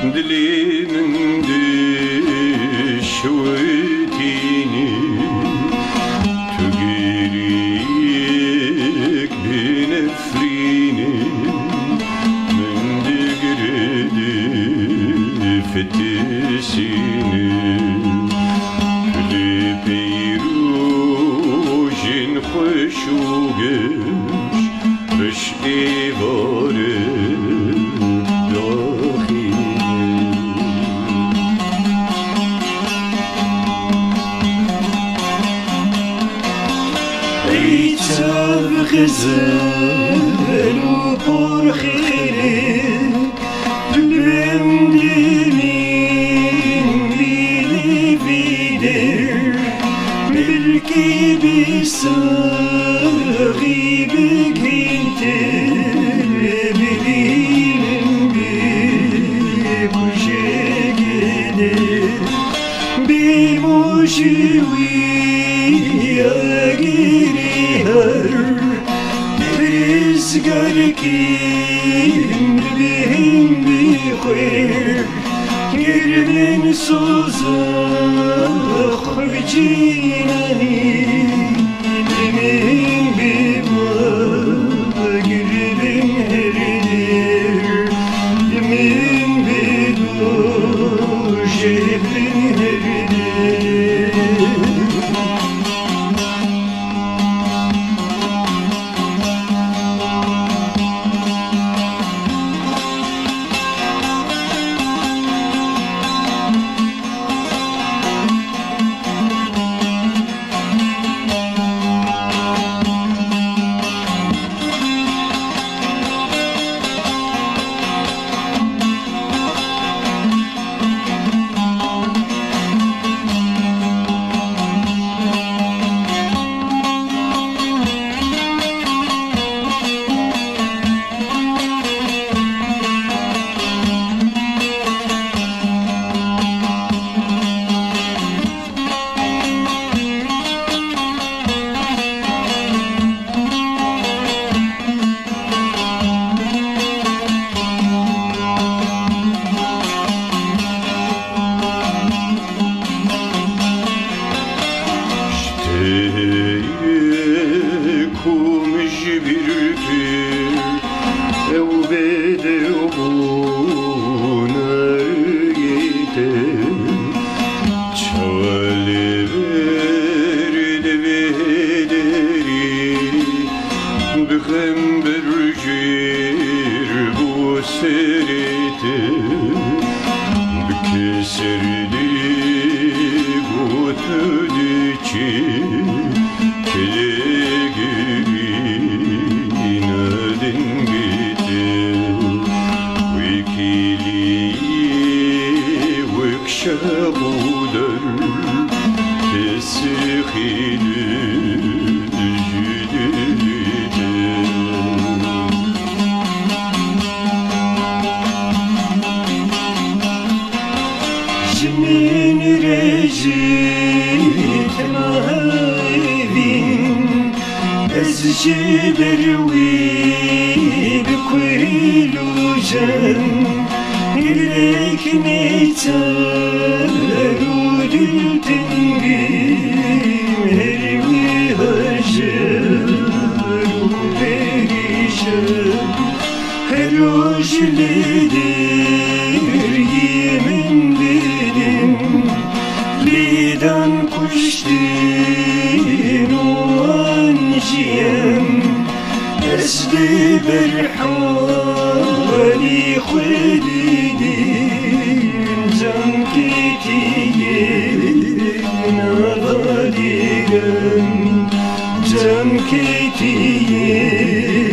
dilimin dişvetini tügirik binefrini min digredi fetisini tülü peyrujin xoşugeş beş evare غزال وبرخيلي بمدينين بيلي بيدر ملكي بيساغي بكيتر بلين بكشاكدر بمجوي يا جريهر Rüzgarkin bihim bixwêr Girmin sozak bicînanî Dimin bima girbin heridir Dimin bidu şehrin heridir Kumiş bir pir ev bede buna yeter çavali verdi vederi bıkım bir jir bu serite bkeserdi gutüdüçi şabuder tesihidü jüdüdü Jimin rejit mahevin Ez jiberwi bikwilujen İlek neyter udülten gim Hervi hacer perişan Her ojlidir yemin dedim Lidan kuştin o anjiyem Esdi berhali khudidin Can ketiyen avadigan Can ketiyen